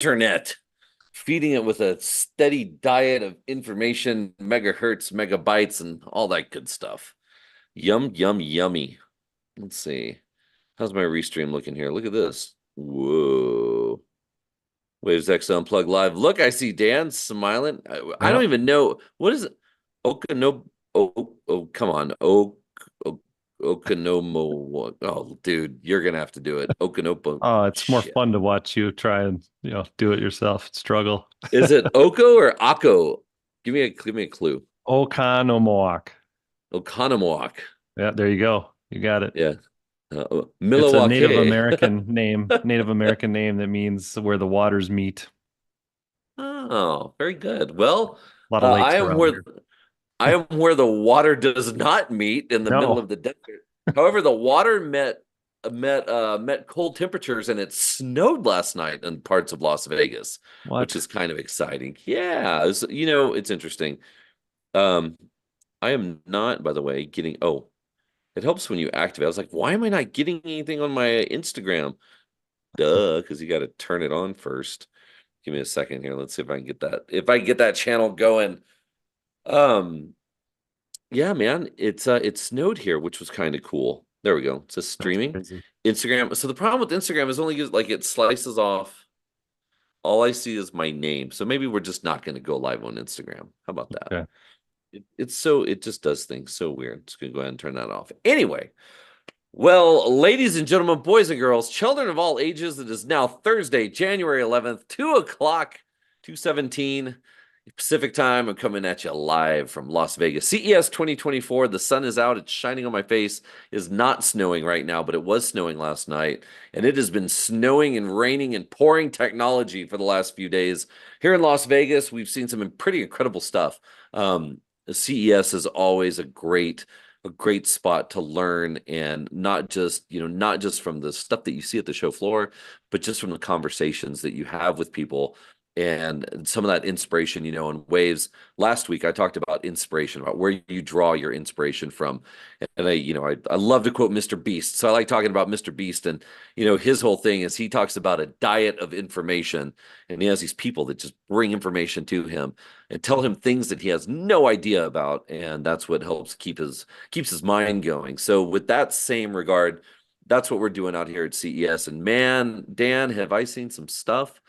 internet, feeding it with a steady diet of information, megahertz, megabytes, and all that good stuff. Yum, yum, yummy. Let's see. How's my restream looking here? Look at this. Whoa. Waves X Unplugged Live. Look, I see Dan smiling. I Yeah. don't even know. What is it? Okano. Oh, come on. Okanomo. Oh, dude, you're gonna have to do it. Okanopo. Oh, it's more Shit. fun to watch you try and, do it yourself. Struggle. Is it Oko or Akko? Give me a clue. Oconomowoc. Oconomowoc. Yeah, there you go. You got it. Yeah. It's a Native Milwaukee. American name, Native American name that means where the waters meet. Oh, very good. Well, A lot of I lakes am around where here. I am where the water does not meet in the middle No. of the desert. However, the water met cold temperatures and it snowed last night in parts of Las Vegas, which What? is kind of exciting. Yeah, it's interesting. Um, I am not, by the way, getting. Oh, it helps when you activate. I was like, why am I not getting anything on my Instagram? Duh, because you got to turn it on first. Give me a second here. Let's see if I can get that. If I can get that channel going. Um, yeah, man, it snowed here, which was kind of cool. There we go. It says That's streaming. crazy. Instagram. So the problem with Instagram is only like it slices off. All I see is my name. So maybe we're just not going to go live on Instagram. How about that? Okay. It just does things so weird. Just gonna go ahead and turn that off. Anyway, well, ladies and gentlemen, boys and girls, children of all ages, it is now Thursday, January 11th, 2 o'clock, 2:17 Pacific time. I'm coming at you live from Las Vegas. CES 2024. The sun is out. It's shining on my face. It is not snowing right now, but it was snowing last night. And it has been snowing and raining and pouring technology for the last few days. Here in Las Vegas, we've seen some pretty incredible stuff. CES is always a great spot to learn, and not just from the stuff that you see at the show floor, but just from the conversations that you have with people and some of that inspiration, in waves. Last week I talked about inspiration, about where you draw your inspiration from. And I love to quote Mr. Beast. So I like talking about Mr. Beast, and his whole thing is he talks about a diet of information, and he has these people that just bring information to him and tell him things that he has no idea about, and that's what helps keeps his mind going. So with that same regard, that's what we're doing out here at CES. And man, Dan, have I seen some stuff?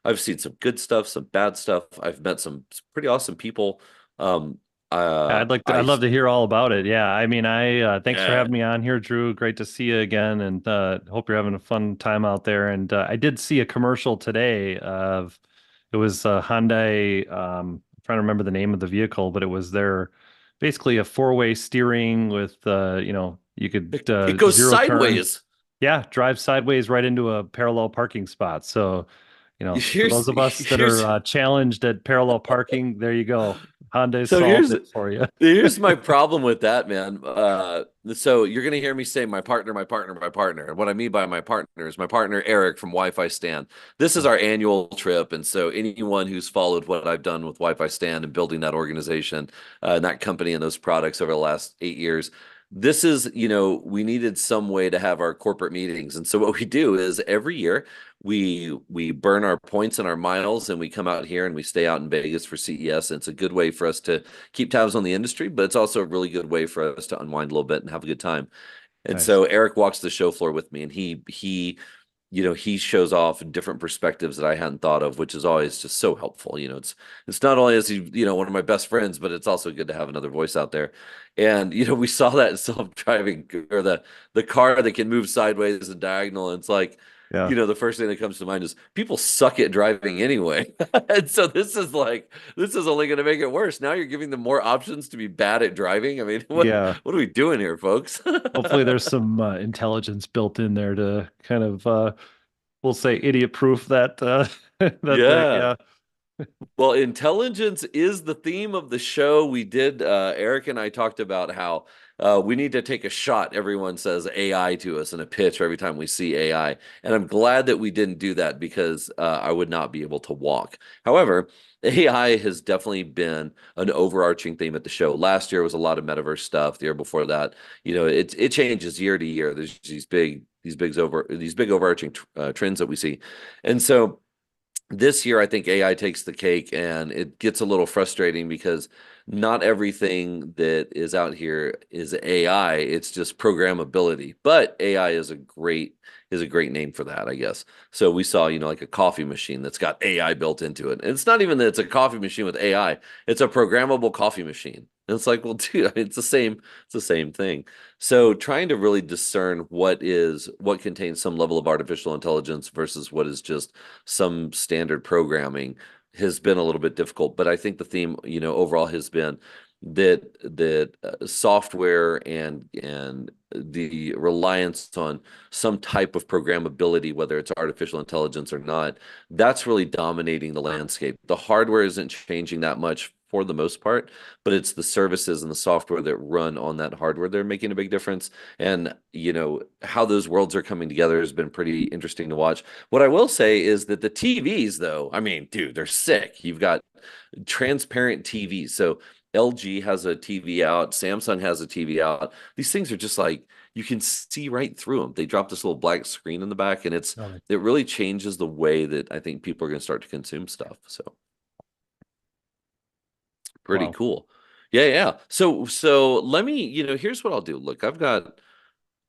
I've seen some good stuff, some bad stuff. I've met some pretty awesome people. Um, Yeah, uh, I'd I love to hear all about it. Yeah, I mean, thanks for yeah, having me on here, Drew. Great to see you again, and hope you're having a fun time out there. And I did see a commercial today of it was Hyundai. I'm trying to remember the name of the vehicle, but it was their basically a four-way steering with you could it goes zero turn. sideways. Yeah, drive sideways right into a parallel parking spot. So, for Here's those of us that are here's challenged at parallel parking, there you go. Hyundai so solved here's it for you. here's my problem with that, man. So you're gonna hear me say my partner, my partner, my partner. And what I mean by my partner is my partner Eric from Wi-Fi Stand. This is our annual trip, and so anyone who's followed what I've done with Wi-Fi Stand and building that organization, and that company and those products over the last 8 years. This is, we needed some way to have our corporate meetings. And so what we do is every year we burn our points and our miles, and we come out here and we stay out in Vegas for CES. And it's a good way for us to keep tabs on the industry, but it's also a really good way for us to unwind a little bit and have a good time. And Nice. so Eric walks the show floor with me, and he shows off different perspectives that I hadn't thought of, which is always just so helpful. It's not only is he, one of my best friends, but it's also good to have another voice out there. And we saw that in self-driving, or the car that can move sideways and diagonal. And it's like, Yeah. the first thing that comes to mind is people suck at driving anyway. And so this is only going to make it worse. Now you're giving them more options to be bad at driving. I mean, what Yeah. what are we doing here, folks? Hopefully there's some intelligence built in there to kind of we'll say idiot proof that that thing. Yeah. Yeah. Well, intelligence is the theme of the show. Eric and I talked about how we need to take a shot. Everyone says AI to us in a pitch every time we see AI. And I'm glad that we didn't do that, because I would not be able to walk. However, AI has definitely been an overarching theme at the show. Last year was a lot of metaverse stuff. The year before that, it changes year to year. There's these big overarching trends that we see. And so This year, I think AI takes the cake, and it gets a little frustrating because not everything that is out here is AI. It's just programmability. But AI is a great name for that, I guess. So we saw, like a coffee machine that's got AI built into it. And it's not even that it's a coffee machine with AI. It's a programmable coffee machine. And it's like, well, dude, I mean, it's the same thing. So trying to really discern what contains some level of artificial intelligence versus what is just some standard programming has been a little bit difficult. But I think the theme, overall has been that software and the reliance on some type of programmability, whether it's artificial intelligence or not, that's really dominating the landscape. The hardware isn't changing that much for the most part, but it's the services and the software that run on that hardware that are making a big difference. And how those worlds are coming together has been pretty interesting to watch. What I will say is that the TVs, though, I mean, dude, they're sick. You've got transparent TVs. So LG has a TV out, Samsung has a TV out. These things are just like you can see right through them. They drop this little black screen in the back, and Oh, it really changes the way that I think people are going to start to consume stuff. So pretty wow. cool. Yeah, yeah. So let me, here's what I'll do. Look, I've got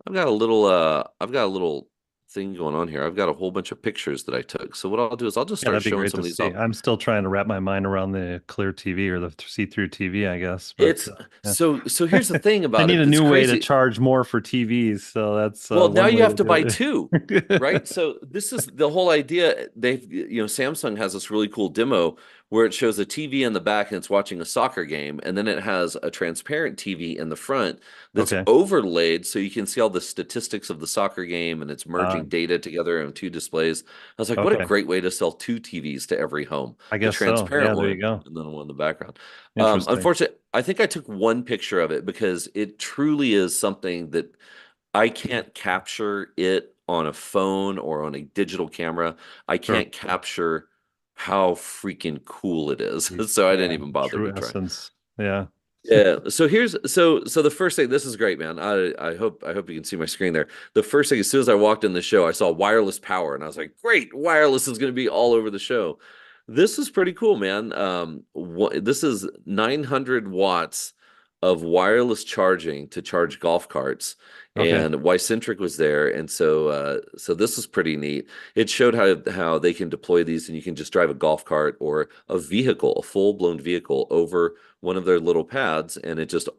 a little thing going on here. I've got a whole bunch of pictures that I took. So what I'll do is I'll just Yeah, start that'd be showing great some to of these see. off. I'm still trying to wrap my mind around the clear TV or the see-through TV, I guess. But It's yeah. so here's the thing They about need it a that's new way to crazy. charge more for TVs, so that's Well, now one you way have to to do buy two, it. right? So this is the whole idea. Samsung has this really cool demo where it shows a TV in the back and it's watching a soccer game, and then it has a transparent TV in the front that's Okay. overlaid so you can see all the statistics of the soccer game and it's merging data together on two displays. I was like, what a Okay. great way to sell two TVs to every home, I the guess so. transparent Yeah, there you one go. and then one in the background. Interesting. Unfortunately, I think I took one picture of it because it truly is something that I can't capture it on a phone or on a digital camera. I Sure. can't capture how freaking cool it is. The- So I didn't Yeah, even bother to true try. essence. Yeah. Yeah. So the first thing, this is great, man. I hope you can see my screen there. The first thing, as soon as I walked in the show, I saw wireless power, and I was like, great, wireless is going to be all over the show. This is pretty cool, man. This is 900 watts of wireless charging to charge golf carts, Okay. and Ycentric was there, and so this is pretty neat. It showed how they can deploy these, and you can just drive a golf cart or a vehicle, a full-blown vehicle over one of their little pads, and it just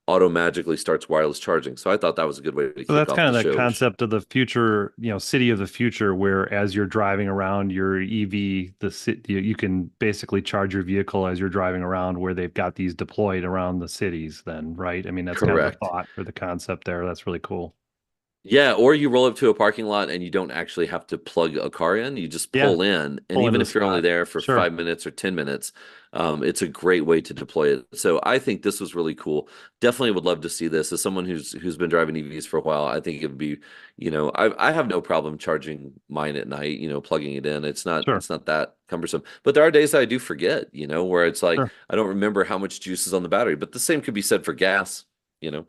auto magically starts wireless charging. So I thought that was a good way to So kick that's off kind the of the show. concept of the future, city of the future, where as you're driving around your EV, you can basically charge your vehicle as you're driving around, where they've got these deployed around the cities, then, right? I mean, that's kind of the Correct. thought or the concept there. That's really cool. Yeah, or you roll up to a parking lot and you don't actually have to plug a car in. You just Yeah, pull in, and pull into even the if you're only spot. there for Sure, 5 minutes or 10 minutes, it's a great way to deploy it. So I think this was really cool. Definitely would love to see this. As someone who's been driving EVs for a while, I think it would be, I have no problem charging mine at night. Plugging it in. sure, It's not that cumbersome. But there are days that I do forget. Where it's like sure. I don't remember how much juice is on the battery. But the same could be said for gas. You know,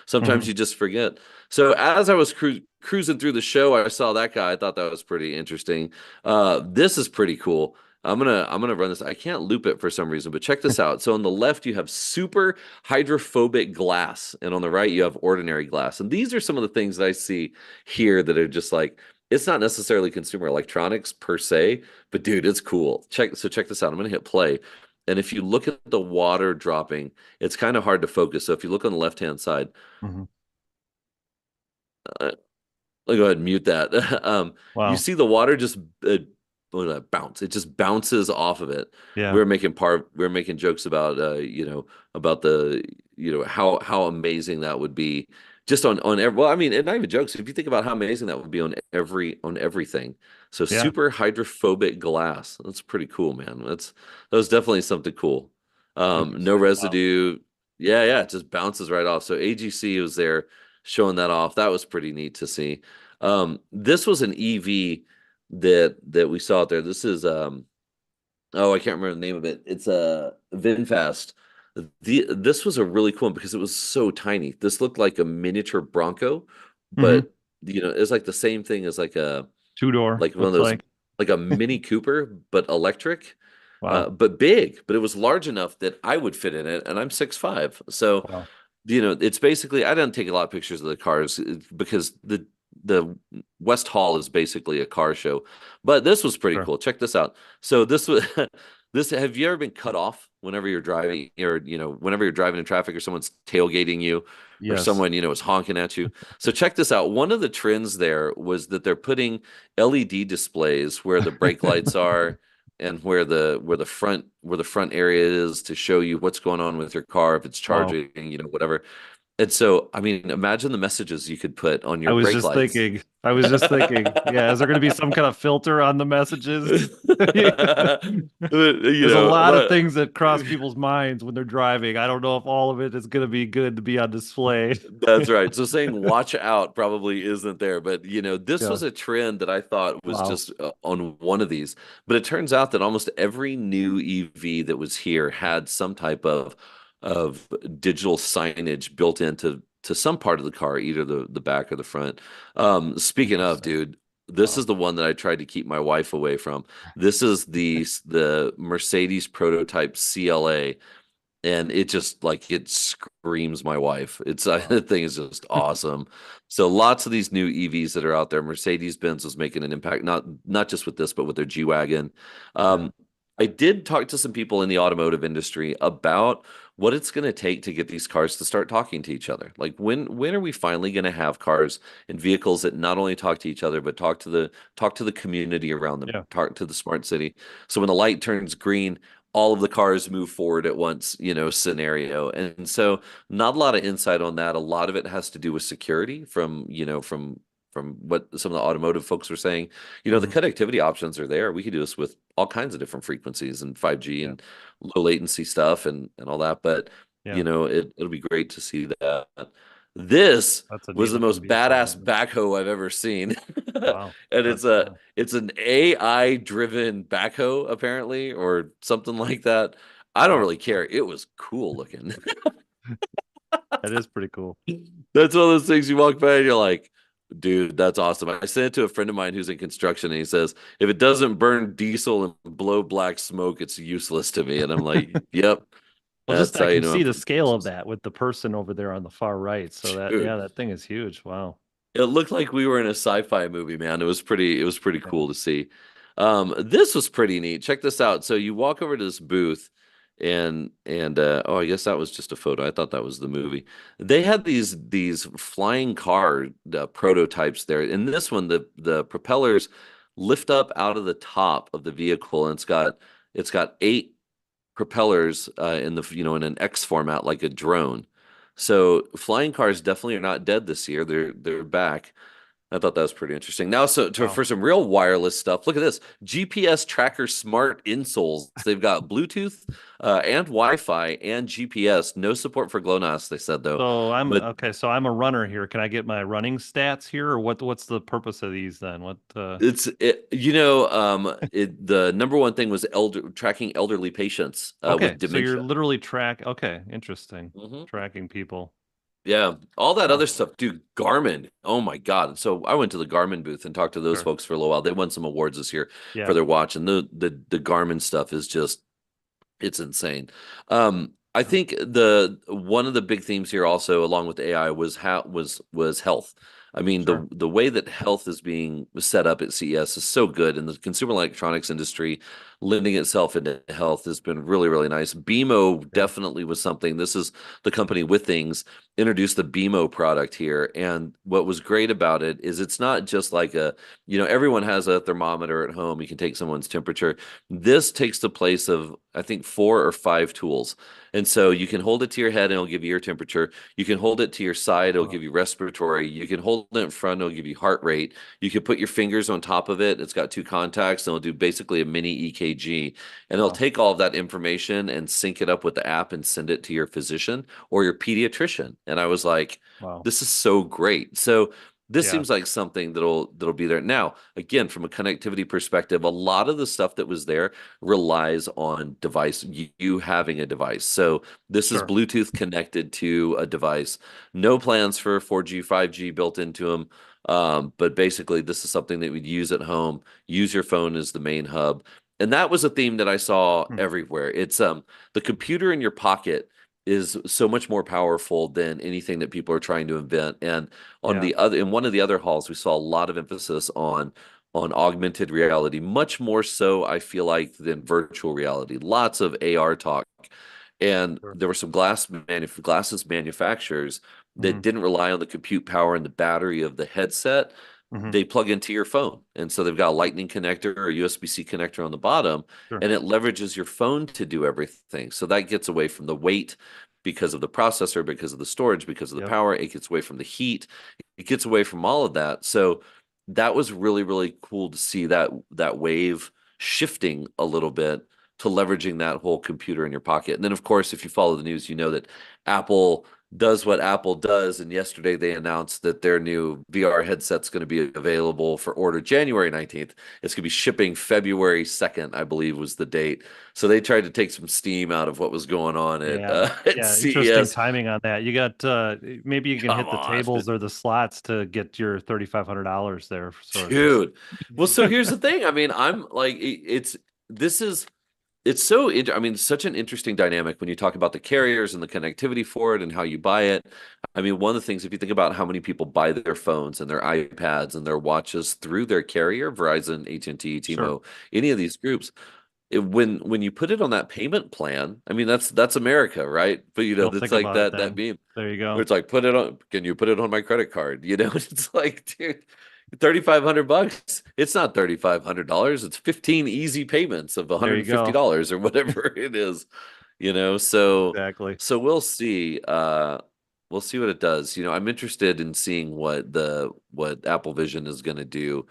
Sometimes Hmm. you just forget. So as I was cruising through the show, I saw that guy. I thought that was pretty interesting. This is pretty cool. I'm gonna run this. I can't loop it for some reason, but check this out. So on the left you have super hydrophobic glass, and on the right you have ordinary glass. And these are some of the things that I see here that are just like it's not necessarily consumer electronics per se, but dude, it's cool. Check this out. I'm gonna hit play. And if you look at the water dropping, it's kind of hard to focus. So if you look on the left-hand side, Hmm. uh, I'll go ahead and mute that. You Wow. see the water just bounce. It just bounces off of it. Yeah, We were making jokes about about the how amazing that would be just on every, well, I mean, and not even jokes. If you think about how amazing that would be on everything. So yeah. super hydrophobic glass. That's pretty cool, man. That was definitely something cool. No Interesting. Wow. residue. Yeah, yeah, it just bounces right off. So AGC was there showing that off. That was pretty neat to see. This was an EV that we saw out there. This is oh, I can't remember the name of it. It's a VinFast. This was a really cool one because it was so tiny. This looked like a miniature Bronco, Hmm. but it's like the same thing as Two door like one of looks those like. like a Mini Cooper, but electric, Wow. but big. But it was large enough that I would fit in it, and I'm 6'5". So, Wow. it's basically I didn't take a lot of pictures of the cars because the West Hall is basically a car show. But this was pretty Sure. cool. Check this out. So this was this have you ever been cut off whenever you're driving or whenever you're driving in traffic or someone's tailgating you or Yes. someone is honking at you? So check this out. One of the trends there was that they're putting LED displays where the brake lights are and where the front area is to show you what's going on with your car if it's Wow. charging, whatever. And so, I mean, imagine the messages you could put on I your was brake just lights. thinking. I was just thinking. Yeah, is there going to be some kind of filter on the messages? There's a lot of But things that cross people's minds when they're driving. I don't know if all of it is going to be good to be on display. that's right. So saying watch out probably isn't there, but this Yeah. was a trend that I thought was Wow. just on one of these. But it turns out that almost every new EV that was here had some type of digital signage built into some part of the car, either the back or the front. Speaking of, Interesting. dude, this Wow. is the one that I tried to keep my wife away from. This is the Mercedes prototype CLA, and it just like it screams my wife. It's Wow. the thing is just awesome. So lots of these new EVs that are out there. Mercedes-Benz was making an impact, not just with this, but with their G-Wagon. Yeah. Um, I did talk to some people in the automotive industry about what it's going to take to get these cars to start talking to each other. Like when are we finally going to have cars and vehicles that not only talk to each other but talk to the community around them, Yeah. talk to the smart city. So when the light turns green, all of the cars move forward at once, scenario. And so not a lot of insight on that. A lot of it has to do with security from what some of the automotive folks were saying. The Hmm. connectivity options are there. We could do this with all kinds of different frequencies and 5G Yeah. and low latency stuff and all that. But Yeah. it'll be great to see that. This That's a neat was the looking most vehicle. badass backhoe I've ever seen. Wow. And That's it's an AI driven backhoe, apparently, or something like that. I don't wow. really care. It was cool looking. That is pretty cool. That's one of those things you walk by and you're like, dude, that's awesome. I sent it to a friend of mine who's in construction, and he says, if it doesn't burn diesel and blow black smoke, it's useless to me. And I'm like, yep, Well, just that's I how you can know see I'm the from scale of Texas. that with the person over there on the far right. So that, yeah, Dude, that thing is huge. Wow. it looked like we were in a sci-fi movie, man. It was pretty Yeah. cool to see. This was pretty neat. Check this out. So you walk over to this booth and oh, I guess that was just a photo. I thought that was the movie. They had these flying car prototypes there. In this one, the propellers lift up out of the top of the vehicle, and it's got 8 propellers in an X format like a drone. So flying cars definitely are not dead this year. They're back. I thought that was pretty interesting. Now, Wow. for some real wireless stuff, look at this GPS tracker smart insoles. They've got Bluetooth and Wi-Fi and GPS. No support for GLONASS, they said though. So I'm But okay. So I'm a runner here. Can I get my running stats here, or what's the purpose of these then? What? the number one thing was tracking elderly patients Okay. with So you're dementia. literally track. Okay. Interesting. Mhm. Tracking people. Yeah, all that Huh. other stuff, dude. Garmin, oh my God! So I went to the Garmin booth and talked to those Sure. folks for a little while. They won some awards this year for Yeah. their watch, and the Garmin stuff is just it's insane. I think the one of the big themes here also, along with AI, was health. I mean, Sure. the way that health is being set up at CES is so good, and the consumer electronics industry lending itself into health has been really, really nice. BMO Yeah. definitely was something. This is the company with things introduced the BMO product here, and what was great about it is it's not just like everyone has a thermometer at home. You can take someone's temperature. This takes the place of, I think, 4 or 5 tools. And so you can hold it to your head and it'll give you your temperature. You can hold it to your side, it'll Wow. give you respiratory. You can hold it in front, it'll give you heart rate. You can put your fingers on top of it. It's got 2 contacts and it'll do basically a mini EKG. And it'll Wow. take all of that information and sync it up with the app and send it to your physician or your pediatrician. And I was like, Wow. this is so great. So this Yeah. seems like something that'll be there. Now, again, from a connectivity perspective, a lot of the stuff that was there relies on you having a device. So this is Sure. Bluetooth connected to a device. No plans for 4G, 5G built into them. But basically, this is something that we'd use at home. Use your phone as the main hub, and that was a theme that I saw Hmm. everywhere. It's the computer in your pocket is so much more powerful than anything that people are trying to invent. And on Yeah, the other, in one of the other halls, we saw a lot of emphasis on augmented reality, much more so, I feel like, than virtual reality. Lots of AR talk. And sure. there were some glasses manufacturers Hmm. that didn't rely on the compute power and the battery of the headset. Hmm. They plug into your phone. And so they've got a lightning connector or a USB-C connector on the bottom, Sure. and it leverages your phone to do everything. So that gets away from the weight because of the processor, because of the storage, because of the Yep. power. It gets away from the heat. It gets away from all of that. So that was really, really cool to see that wave shifting a little bit to leveraging that whole computer in your pocket. And then, of course, if you follow the news, you know that Apple does what Apple does. And yesterday they announced that their new VR headset's going to be available for order January 19th. It's going to be shipping February 2nd, I believe was the date. So they tried to take some steam out of what was going on at Yeah. at Yeah. Interesting CES. timing on that. You got maybe you can Come hit the on, tables or the slots to get your $3,500 there. Sort of. dude. Well, so here's the thing. I mean, I'm like, it's this is it's so I mean, such an interesting dynamic when you talk about the carriers and the connectivity for it and how you buy it. I mean, one of the things, if you think about how many people buy their phones and their iPads and their watches through their carrier, Verizon, AT&T, Sure. T-Mo, any of these groups, when you put it on that payment plan, I mean, that's America, right? But Don't that's think like about it that then. meme There you where go. it's like, put it on, can you put it on my credit card? It's like, dude, $3,500. It's not $3,500. It's 15 easy payments of There you go. $150 or whatever it is, so Exactly. we'll see. We'll see what it does. I'm interested in seeing what Apple Vision is going to do,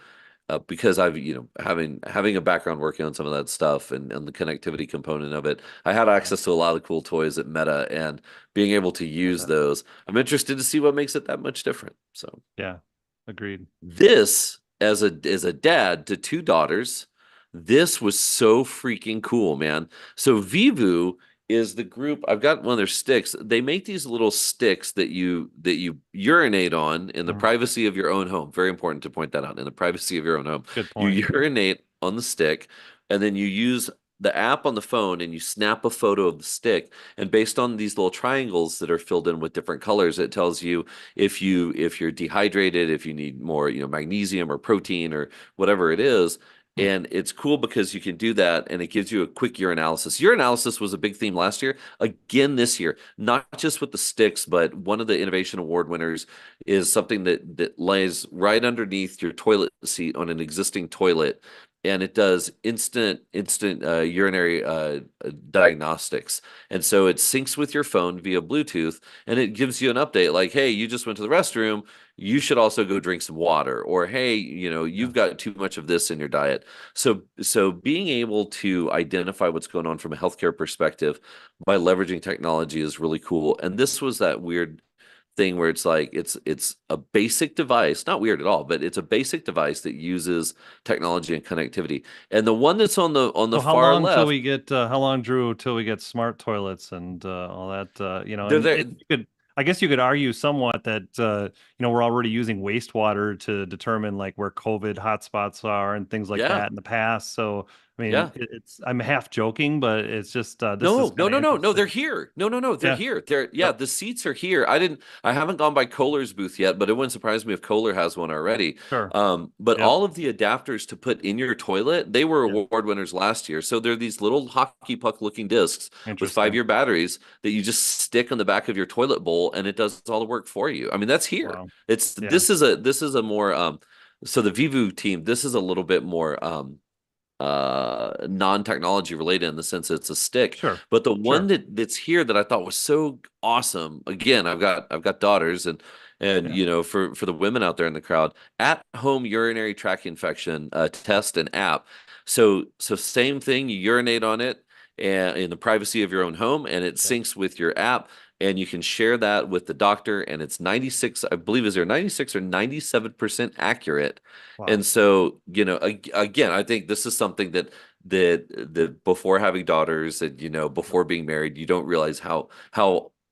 because I've, having a background working on some of that stuff and the connectivity component of it, I had Yeah. access to a lot of the cool toys at Meta, and being able to I use bet. those, I'm interested to see what makes it that much different. So Yeah. Agreed. this, as a dad to two daughters, this was so freaking cool, man. So Vivu is the group. I've got one of their sticks. They make these little sticks that you urinate on in the Mhm. privacy of your own home. Very important to point that out. In the privacy of your own home, Good you point. urinate on the stick, and then you use the app on the phone and you snap a photo of the stick. And based on these little triangles that are filled in with different colors, it tells you if you're dehydrated, if you need more, magnesium or protein or whatever it is. Hmm. And it's cool because you can do that and it gives you a quick urinalysis. Urinalysis was a big theme last year, again this year, not just with the sticks, but one of the innovation award winners is something that lays right underneath your toilet seat on an existing toilet, and it does instant urinary diagnostics. And so it syncs with your phone via Bluetooth, and it gives you an update like, hey, you just went to the restroom, you should also go drink some water, or hey, Yeah. you've got too much of this in your diet. So being able to identify what's going on from a healthcare perspective by leveraging technology is really cool. And this was that weird thing where it's like it's a basic device, not weird at all, but it's a basic device that uses technology and connectivity. And the one that's on the So how far long till left, we get how long, Drew, till we get smart toilets and all that they're and there. you could I guess you could argue somewhat that we're already using wastewater to determine like where COVID hotspots are and things like Yeah. that in the past. So I mean Yeah. it's I'm half joking, but it's just this is No, no, kind of no, no, no. They're interesting. here. No, no, no. They're Yeah. here. Yeah, Yep. the seats are here. I haven't gone by Kohler's booth yet, but it wouldn't surprise me if Kohler has one already. Sure. But Yep. all of the adapters to put in your toilet, they were Yep. award winners last year. So they're these little hockey puck looking discs with Interesting. 5-year batteries that you just stick on the back of your toilet bowl, and it does all the work for you. I mean, that's here. Wow. It's Yeah. this is a more so the Vivu team, this is a little bit more non-technology related in the sense it's a stick. Sure. But the one Sure. that's here that I thought was so awesome, again, I've got daughters, and Yeah. for the women out there in the crowd, at home urinary tract infection test and app. So same thing, you urinate on it and in the privacy of your own home, and it Yeah. syncs with your app, and you can share that with the doctor, and it's 96, I believe, is there 96 or 97% accurate. Wow. And so, again, I think this is something that before having daughters and, before being married, you don't realize how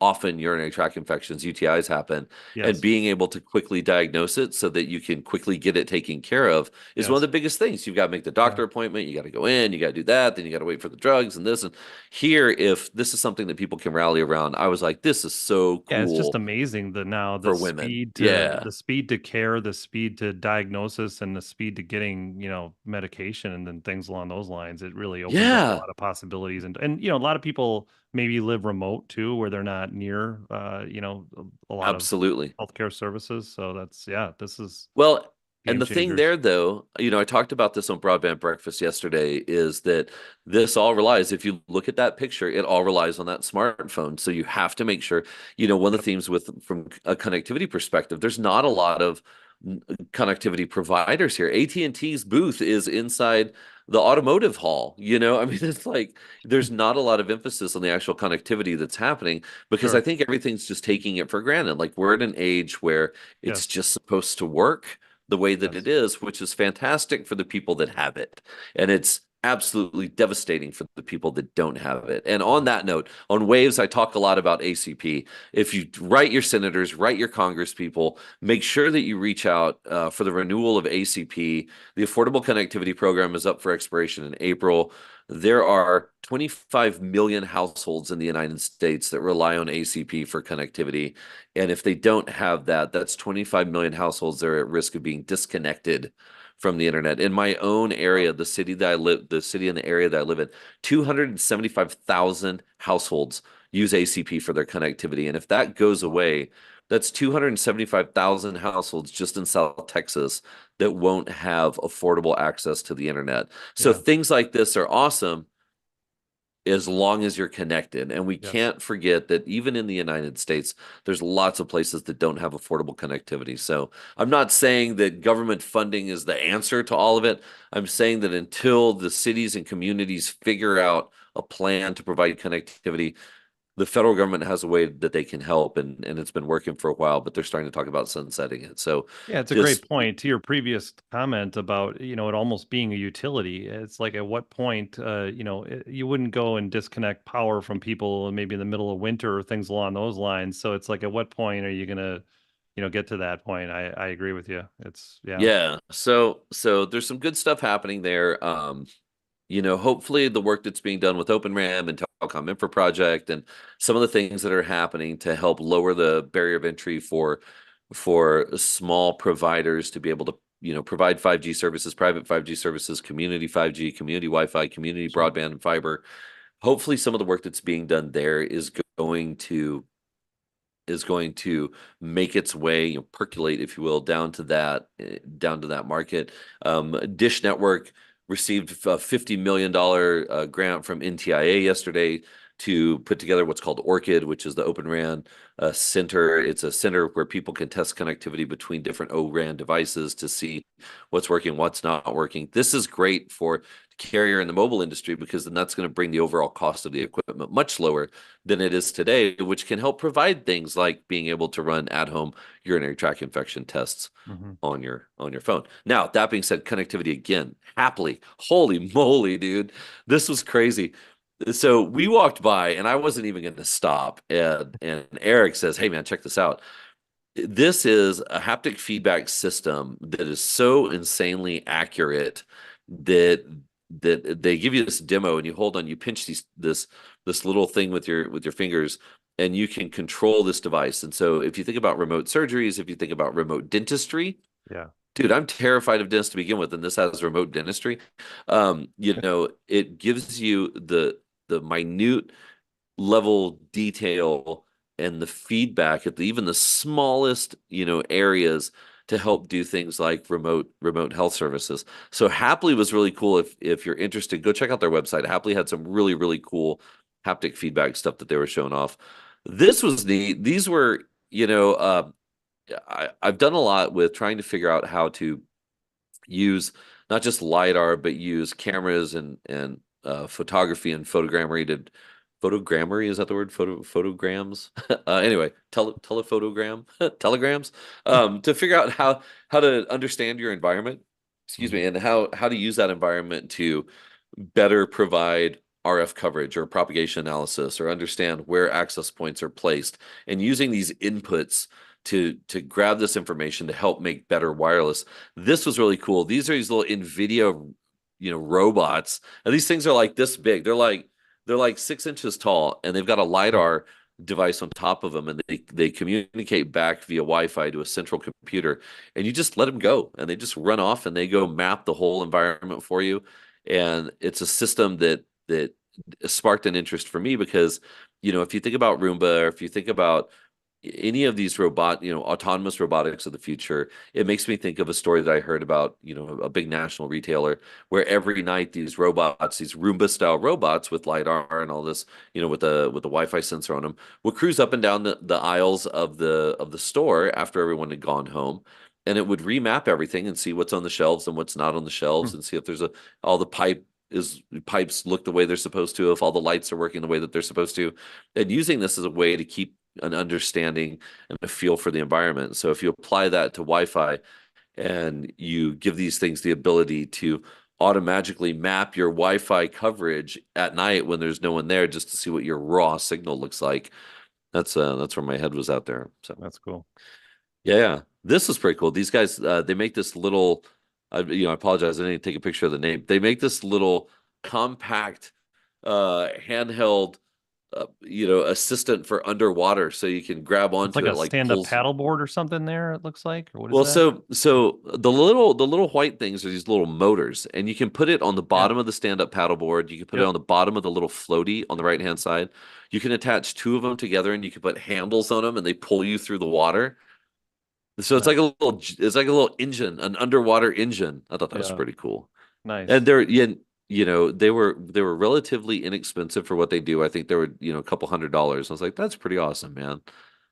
often urinary tract infections, UTIs happen, and Yes. being able to quickly diagnose it so that you can quickly get it taken care of is one of Yes. the biggest things. You've got to make the Yeah. doctor appointment, you got to go in, you got to do that, then you got to wait for the drugs and this. And here, if this is something that people can rally around, I was like, this is so Yeah, it's just cool amazing for women. the Yeah. speed to care, the speed to diagnosis, and the speed to getting, medication and then things along those lines. It really opens up a Yeah. lot of possibilities. And a lot of people maybe live remote too, where they're not near a lot of Absolutely. healthcare services. So that's yeah, this is Well, and game the thing changers. there, though, I talked about this on Broadband Breakfast yesterday, is that this all relies, if you look at that picture, it all relies on that smartphone. So you have to make sure, one of the Yep. themes from a connectivity perspective, there's not a lot of connectivity providers here. AT&T's booth is inside the automotive hall. I mean, it's like there's not a lot of emphasis on the actual connectivity that's happening because I Sure. think everything's just taking it for granted. Like we're at an age where it's Yes. just supposed to work the way that it Yes. is, which is fantastic for the people that have it. And it's absolutely devastating for the people that don't have it. And on that note, on Waves, I talk a lot about ACP. If you write your senators, write your Congress people, make sure that you reach out for the renewal of ACP. The Affordable Connectivity Program is up for expiration in April. There are 25 million households in the United States that rely on ACP for connectivity. And if they don't have that, that's 25 million households that are at risk of being disconnected from the internet. In my own Wow. area, the city and the area that I live in, 275,000 households use ACP for their connectivity. And if that goes away, that's 275,000 households just in South Texas that won't have affordable access to the internet. So Yeah. things like this are awesome as long as you're connected. And we Yes. can't forget that even in the United States, there's lots of places that don't have affordable connectivity. So I'm not saying that government funding is the answer to all of it. I'm saying that until the cities and communities figure out a plan to provide connectivity, the federal government has a way that they can help, and it's been working for a while, but they're starting to talk about sunsetting it. So Yeah, it's a great just point to your previous comment about, it almost being a utility. It's like at what point, you wouldn't go and disconnect power from people maybe in the middle of winter or things along those lines. So it's like at what point are you gonna, get to that point? I agree with you. It's yeah, yeah. So there's some good stuff happening there. Hopefully the work that's being done with Open RAM and Telecom Infra Project and some of the things that are happening to help lower the barrier of entry for small providers to be able to, provide 5G services, private 5G services, community 5G, community Wi-Fi, community sure. broadband and fiber. Hopefully some of the work that's being done there going to is going to make its way, percolate, if you will, down to that market. Dish Network received a $50 million grant from NTIA yesterday to put together what's called ORCID, which is the Open RAN center. It's a center where people can test connectivity between different O-RAN devices to see what's working, what's not working. This is great for carrier in the mobile industry because then that's going to bring the overall cost of the equipment much lower than it is today, which can help provide things like being able to run at-home urinary tract infection tests Hmm. on your phone. Now, that being said, connectivity again, happily, holy moly, dude, this was crazy. So we walked by, and I wasn't even going to stop, and Eric says, "Hey, man, check this out. This is a haptic feedback system that is so insanely accurate that they give you this demo and you hold on, you pinch this little thing with your fingers, and you can control this device. And so if you think about remote surgeries, if you think about remote dentistry, Yeah. dude, I'm terrified of dentists to begin with, and this has remote dentistry. It gives you the minute level detail and the feedback at even the smallest areas to help do things like remote health services. So Happily was really cool. If you're interested, go check out their website. Happily had some really cool haptic feedback stuff that they were showing off. This was neat. These were, I've done a lot with trying to figure out how to use not just lidar but use cameras and photography and photogrammetry, is that the word? Photograms. Anyway, telephotogram telegrams, to figure out how to understand your environment, excuse Mhm. me, and how to use that environment to better provide RF coverage or propagation analysis or understand where access points are placed, and using these inputs to grab this information to help make better wireless. This was really cool. These are these little NVIDIA, robots. And these things are like this big. They're like 6 inches tall, and they've got a Huh. LiDAR device on top of them, and they communicate back via Wi-Fi to a central computer, and you just let them go, and they just run off, and they go map the whole environment for you. And it's a system that sparked an interest for me because, if you think about Roomba, or if you think about any of these autonomous robotics of the future, it makes me think of a story that I heard about, a big national retailer where every night these robots, these Roomba style robots with LiDAR and all this, with the Wi-Fi sensor on them, would cruise up and down the aisles of the store after everyone had gone home. And it would remap everything and see what's on the shelves and what's not on the Hmm. shelves, and see if there's all the pipes look the way they're supposed to, if all the lights are working the way that they're supposed to, and using this as a way to keep an understanding and a feel for the environment. So if you apply that to Wi-Fi and you give these things the ability to automatically map your Wi-Fi coverage at night when there's no one there, just to see what your raw signal looks like. That's where my head was out there. So That's cool. yeah, this is pretty cool. These guys, they make this little, I apologize, I didn't take a picture of the name. They make this little compact, handheld, assistant for underwater, so you can grab It's like onto a it, like stand-up pulls. paddleboard or something there, it looks like, or what is Well, that? so the little white things are these little motors, and you can put it on the Yeah. bottom of the stand-up paddleboard. You can put it Yep. on the bottom of the little floaty on the right-hand side. You can attach two of them together, and you can put handles on them, and they pull you through the water. So Nice. it's like a little engine, an underwater engine. I thought that was Yeah. pretty cool. And Nice. they were relatively inexpensive for what they do. I think they were, a couple $100s. I was like, that's pretty awesome, man.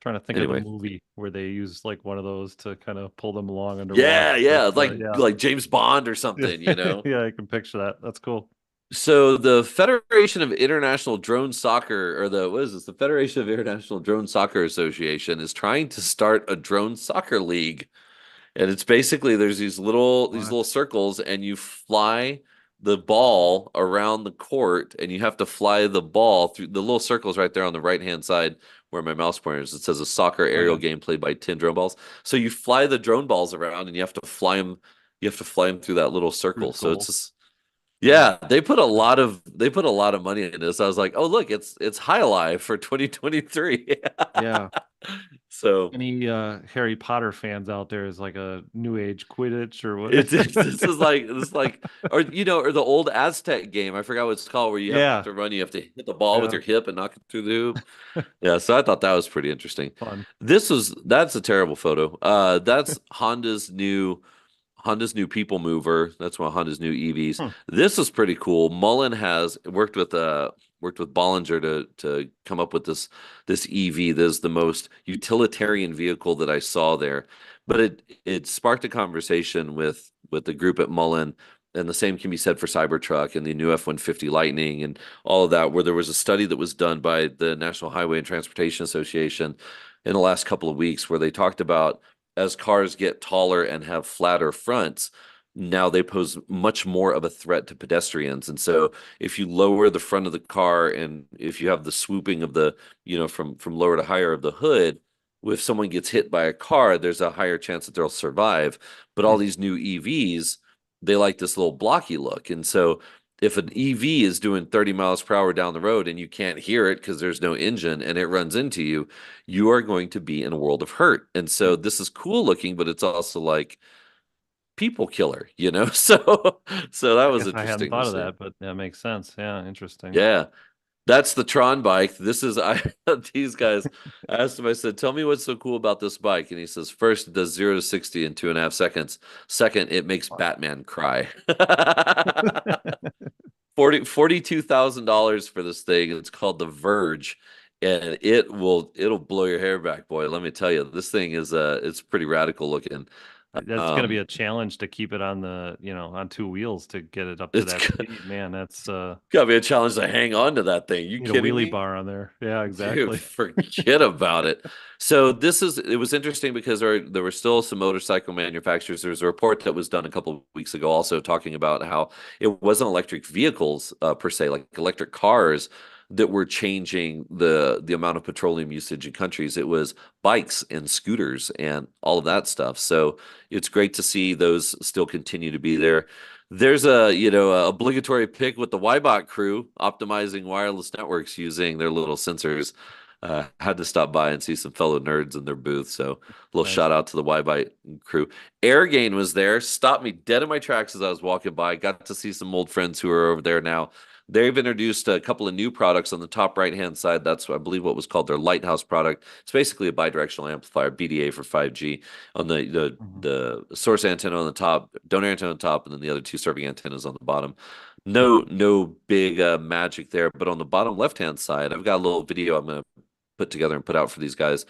Trying to think of the Anyway, movie where they use like one of those to kind of pull them along underwater. yeah, But yeah, like yeah. like James Bond or Yeah. something. Yeah, I can picture that. That's cool. So the Federation of International Drone Soccer, or what is this? The Federation of International Drone Soccer Association is trying to start a drone soccer league. And it's basically, there's these little What? circles, and you fly the ball around the court, and you have to fly the ball through the little circles right there on the right hand side where my mouse pointer is. It says a soccer Oh aerial yeah. game played by 10 drone balls. So you fly the drone balls around, and you have to fly them. You have to fly them through that little Through circle. the So it's goal. just, Yeah. yeah, they put a lot of money in this. I was like, oh look, it's High Life for 2023. Yeah. So Any Harry Potter fans out there is like a new age Quidditch or what? this is like or the old Aztec game. I forgot what it's called, where you have Yeah. to run, you have to hit the ball with Yeah. your hip and knock it through the hoop. Yeah, so I thought that was pretty interesting. Fun. That's a terrible photo. That's Honda's new people mover. That's one of Honda's new EVs. Hmm. This is pretty cool. Mullen has worked with Bollinger to come up with this EV. This is the most utilitarian vehicle that I saw there. But it sparked a conversation with the group at Mullen, and the same can be said for Cybertruck and the new F-150 Lightning and all of that, where there was a study that was done by the National Highway and Transportation Association in the last couple of weeks, where they talked about, as cars get taller and have flatter fronts, now they pose much more of a threat to pedestrians. And so if you lower the front of the car, and if you have the swooping of from lower to higher of the hood, if someone gets hit by a car, there's a higher chance that they'll survive. But Hmm. all these new EVs, they like this little blocky look. And so if an EV is doing 30 miles per hour down the road and you can't hear it because there's no engine, and it runs into you, you are going to be in a world of hurt. And Hmm. so this is cool looking, but it's also like people killer. So that I was guess I hadn't interesting to thought of see. that, but that makes sense. Yeah, interesting. Yeah. That's the Tron bike. This is I these guys. I asked him, I said, tell me what's so cool about this bike. And he says, first, it does 0 to 60 in 2.5 seconds. Second, it makes Wow. Batman cry. 42,000 for this thing. It's called the Verge, and it'll blow your hair back, boy. Let me tell you, this thing is it's pretty radical looking. That's going to be Um, a challenge to keep it on the, on two wheels to get it up to it's that speed. Man, that's gotta be a challenge to hang on to that thing. You need a kidding wheelie me? bar on there. Yeah, Dude, exactly. forget about it. So it was interesting because there were still some motorcycle manufacturers. There was a report that was done a couple of weeks ago also talking about how it wasn't electric vehicles per se, like electric cars that were changing the amount of petroleum usage in countries. It was bikes and scooters and all of that stuff. So it's great to see those still continue to be there. There's a obligatory pick with the Wybot crew optimizing wireless networks using their little sensors. Had to stop by and see some fellow nerds in their booth. So a little Nice. shout out to the Wybot crew. Airgain was there, stopped me dead in my tracks as I was walking by. Got to see some old friends who are over there now. They've introduced a couple of new products on the top right hand side. That's, I believe, what was called their Lighthouse product. It's basically a bidirectional amplifier, BDA for 5G on Mhm. the source antenna on the top, donor antenna on the top, and then the other two serving antennas on the bottom. No big magic there, but on the bottom left hand side, I've got a little video I'm gonna put together and put out for these guys.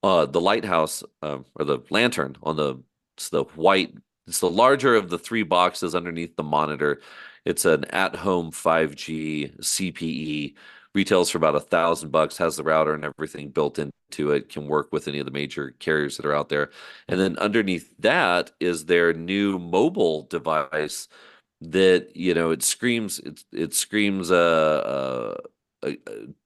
The lighthouse or the lantern on it's the white. It's the larger of the three boxes underneath the monitor. It's an at-home 5G CPE. Retails for about $1,000. Has the router and everything built into it. Can work with any of the major carriers that are out there. And Mhm. then underneath that is their new mobile device that it screams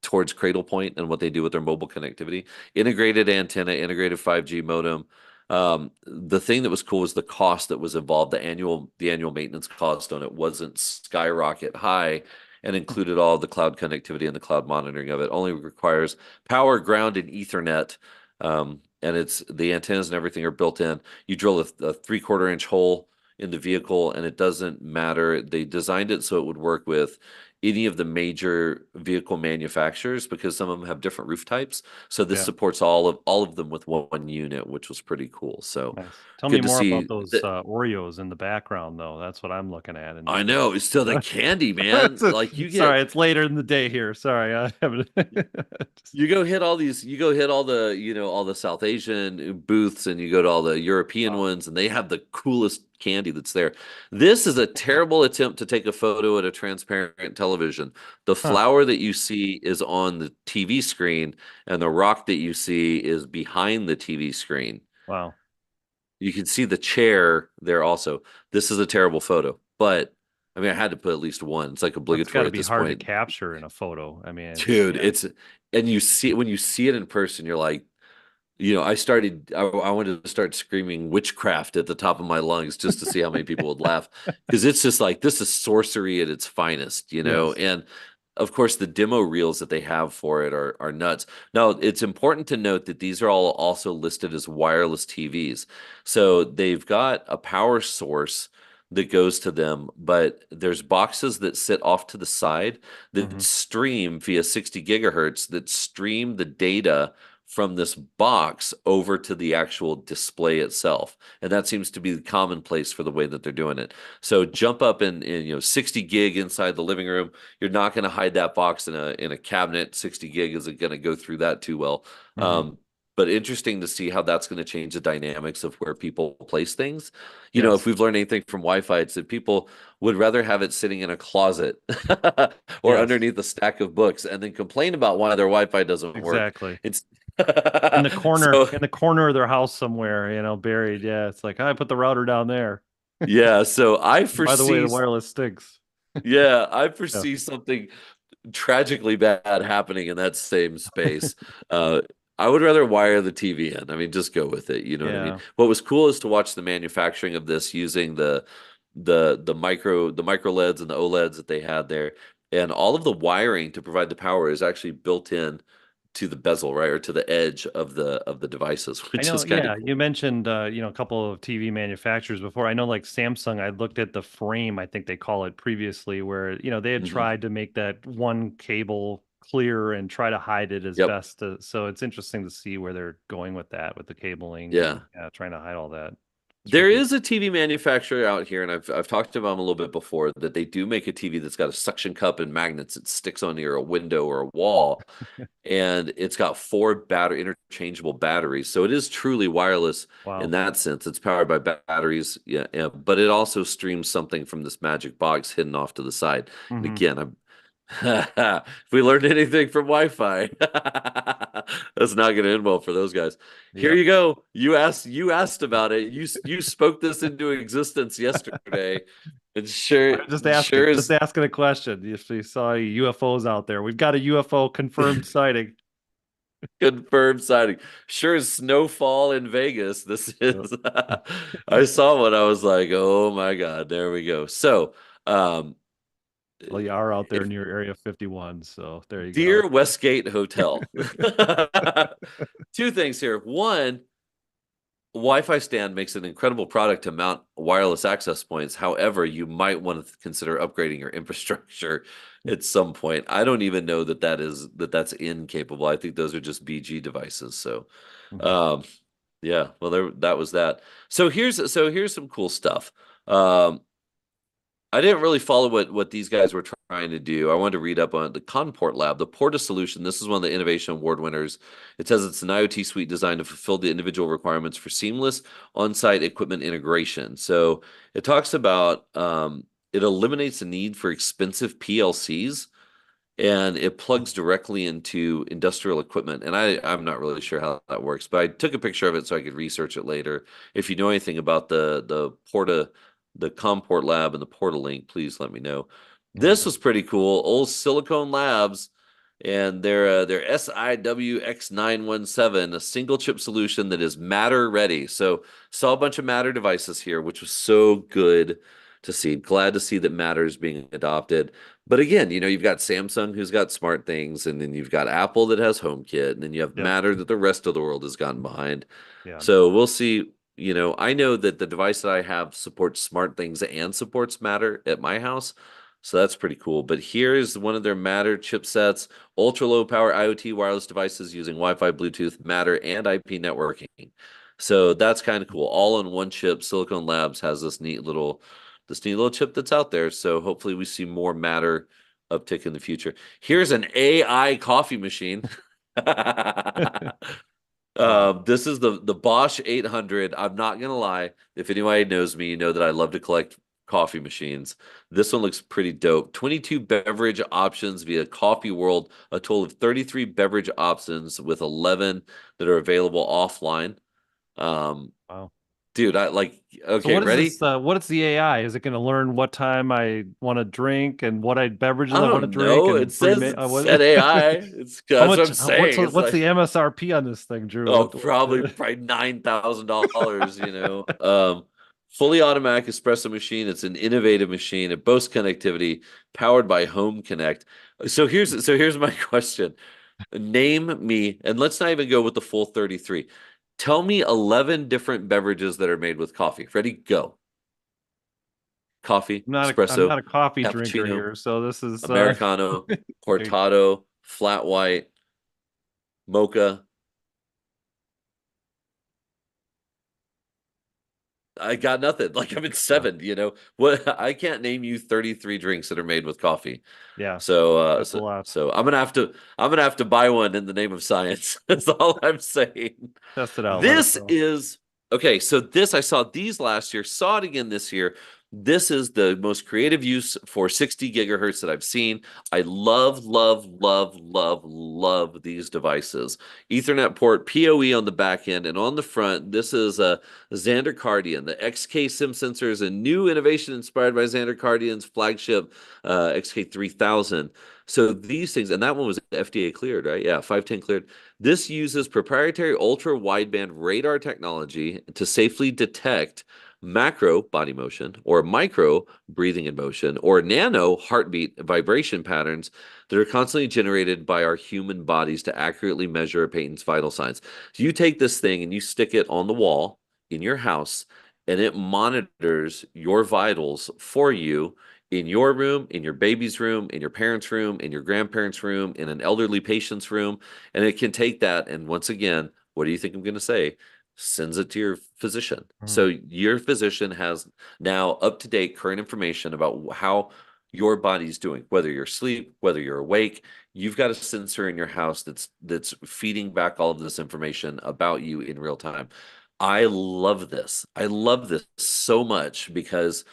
towards Cradle Point and what they do with their mobile connectivity. Integrated antenna, integrated 5G modem. The thing that was cool was the cost that was involved. The annual maintenance cost on it wasn't skyrocket high and included all of the cloud connectivity and the cloud monitoring of it. Only requires power, ground, and Ethernet. And it's the antennas and everything are built in. You drill a 3/4 inch hole in the vehicle, and it doesn't matter. They designed it so it would work with any of the major vehicle manufacturers because some of them have different roof types. So this Yeah. supports all of them with one unit, which was pretty cool. So Nice. Tell me good to more about see those that. Oreos in the background, though. That's what I'm looking at in I this know video. it's still the candy, man. Like Sorry, it's later in the day here. Sorry, I haven't. you go hit all these, you go hit all the South Asian booths and you go to all the European Oh, ones and they have the coolest candy that's there. This is a terrible attempt to take a photo at a transparent television. The huh. flower that you see is on the TV screen and the rock that you see is behind the TV screen. Wow. You can see the chair there also. This is a terrible photo, but I mean, I had to put at least one. It's like That's got obligatory to at be this hard to point. capture in a photo. I mean, it's Dude, yeah. and you see when you see it in person, you're like, I wanted to start screaming witchcraft at the top of my lungs just to see how many people would laugh because it's just like this is sorcery at its finest. Yes. And of course, the demo reels that they have for it are nuts. Now, it's important to note that these are all also listed as wireless TVs. So they've got a power source that goes to them, but there's boxes that sit off to the side that Hmm. stream via 60 gigahertz that stream the data from this box over to the actual display itself. And that seems to be the commonplace for the way that they're doing it. So jump up in 60 gig inside the living room. You're not going to hide that box in a cabinet. 60 gig isn't going to go through that too well. Hmm. But interesting to see how that's going to change the dynamics of where people place things. If Yes. we've learned anything from Wi-Fi, it's that people would rather have it sitting in a closet or Yes. underneath a stack of books and then complain about why their Wi-Fi doesn't work. Exactly. It's In so the corner of their house somewhere, buried. Yeah. It's like I put the router down there. yeah, so I By the way, foresee the wireless stinks. yeah, I Yeah. foresee something tragically bad happening in that same space. Uh I would rather wire the TV in. I mean, just go with it. You know what I mean? Yeah. What was cool is to watch the manufacturing of this using the micro LEDs and the OLEDs that they had there, and all of the wiring to provide the power is actually built in to the bezel, right, or to the edge of the devices, I which know, is kind of yeah, you cool. mentioned a couple of TV manufacturers before. I know like Samsung, I looked at the frame, I think they call it previously, where they had Hmm. tried to make that one cable clear and try to hide it as Yep. so it's interesting to see where they're going with that with the cabling and Yeah. trying to hide all that. It's There ridiculous. is a TV manufacturer out here, and I've talked about them a little bit before, that they do make a TV that's got a suction cup and magnets that sticks on near a window or a wall, and it's got four battery interchangeable batteries. So it is truly wireless in Wow. that sense. It's powered by batteries, yeah, yeah, but it also streams something from this magic box hidden off to the side. And Hmm. again, I'm if we learned anything from Wi-Fi, that's not going to end well for those guys. Here Yep. you go. You asked about it. You spoke this into existence yesterday, and sure I'm sure just is asking a question. If you saw any UFOs out there, we've got a UFO confirmed sighting. confirmed sighting. Sure as snowfall in Vegas. This Yep. is. I saw one. I was like, oh my God, there we go. So, um, Well, you are out there if near Area 51, so there you go. dear Westgate Hotel, two things here. One, Wi-Fi stand makes an incredible product to mount wireless access points. However, you might want to consider upgrading your infrastructure at some point. I don't even know that's incapable. I think those are just BG devices. So, Mhm. um, yeah, well, that was that. So here's some cool stuff. Um, I didn't really follow what these guys were trying to do. I wanted to read up on the Conport Lab, the Porta solution. This is one of the Innovation Award winners. It says it's an IoT suite designed to fulfill the individual requirements for seamless on-site equipment integration. So it talks about it eliminates the need for expensive PLCs, and it plugs directly into industrial equipment. And I'm not really sure how that works, but I took a picture of it so I could research it later. If you know anything about the Porta, the Comport Lab and the Porta Link, please let me know. Yeah. This was pretty cool. Old Silicon Labs and their SIWX917, a single chip solution that is Matter ready. So saw a bunch of Matter devices here, which was so good to see. Glad to see that Matter is being adopted. But again, you've got Samsung who's got smart things, and then you've got Apple that has HomeKit, and then you have Yep. Matter that the rest of the world has gotten behind. Yeah. So we'll see. I know that the device that I have supports smart things and supports Matter at my house. So that's pretty cool. But here is one of their Matter chipsets, ultra low power IoT wireless devices using Wi-Fi, Bluetooth, Matter, and IP networking. So that's kind of cool. All in one chip. Silicon Labs has this neat little chip that's out there. So hopefully we see more Matter uptick in the future. Here's an AI coffee machine. Wow. This is the Bosch 800. I'm not gonna lie. If anybody knows me, you know that I love to collect coffee machines. This one looks pretty dope. 22 beverage options via Coffee World, a total of 33 beverage options with 11 that are available offline. Um, Wow. dude, I like. So Okay, what is ready? this? What is the AI? Is it going to learn what time I want to drink and what beverages I I want to don't drink know. It and pre says it what? said AI. It's How that's what much? I'm saying. It's What's like, the MSRP on this thing, Drew? oh, probably $9,000, fully automatic espresso machine. It's an innovative machine. It boasts connectivity powered by Home Connect. So here's my question. Name me, and let's not even go with the full 33. Tell me 11 different beverages that are made with coffee. Ready? Go. Coffee, I'm espresso, not a coffee drinker cappuccino, here, so this is Americano, okay, cortado, flat white, mocha. I got nothing. Like I'm at yeah, seven. What I can't name you 33 drinks that are made with coffee. yeah, So uh that's a so, lot. so I'm gonna have to buy one in the name of science. That's all I'm saying. Test it out. Let us This know. is okay. So this I saw these last year, saw it again this year. This is the most creative use for 60 gigahertz that I've seen. I love, love, love, love, love these devices. Ethernet port, PoE on the back end, and on the front, this is a Xander Cardian. The XK SIM sensor is a new innovation inspired by Xander Cardian's flagship XK3000. So these things, and that one was FDA cleared, right? Yeah, 510 cleared. This uses proprietary ultra wideband radar technology to safely detect macro body motion or micro breathing in motion or nano heartbeat vibration patterns that are constantly generated by our human bodies to accurately measure a patient's vital signs. So you take this thing and you stick it on the wall in your house, and it monitors your vitals for you in your room, in your baby's room, in your parents' room, in your grandparents' room, in an elderly patient's room. And it can take that. And once again, what do you think I'm going to say? sends it to your physician. Mhm. So your physician has now up-to-date current information about how your body's doing, whether you're asleep, whether you're awake. You've got a sensor in your house that's feeding back all of this information about you in real time. I love this. I love this so much because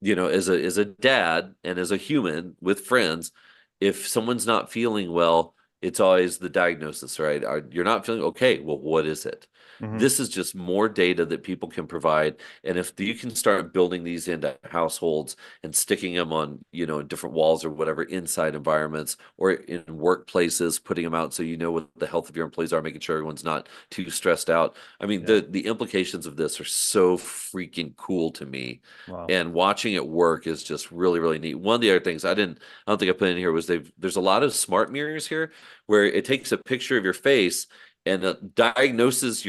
as a dad and as a human with friends, if someone's not feeling well, it's always the diagnosis, right? You're not feeling okay. Well, what is it? Mhm. This is just more data that people can provide. And if you can start building these into households and sticking them on, different walls or whatever inside environments or in workplaces, putting them out so you know what the health of your employees are, making sure everyone's not too stressed out. I mean, Yeah. the implications of this are so freaking cool to me, Wow. and watching it work is just really, really neat. One of the other things I don't think I put in here was there's a lot of smart mirrors here where it takes a picture of your face and diagnoses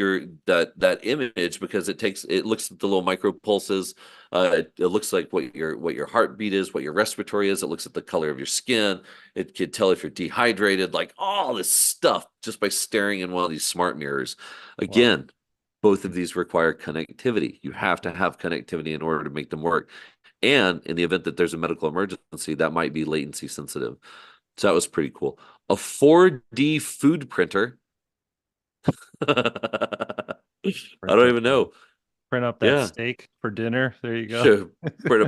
that image because it looks at the little micro pulses. It looks like what your heartbeat is, what your respiratory is. It looks at the color of your skin. It can tell if you're dehydrated, like all this stuff just by staring in one of these smart mirrors. Wow. Again, both of these require connectivity. You have to have connectivity in order to make them work. And in the event that there's a medical emergency, that might be latency sensitive. So that was pretty cool. A 4D food printer. I Print don't up even uh, know. print up that Yeah. steak for dinner. There you go. Should print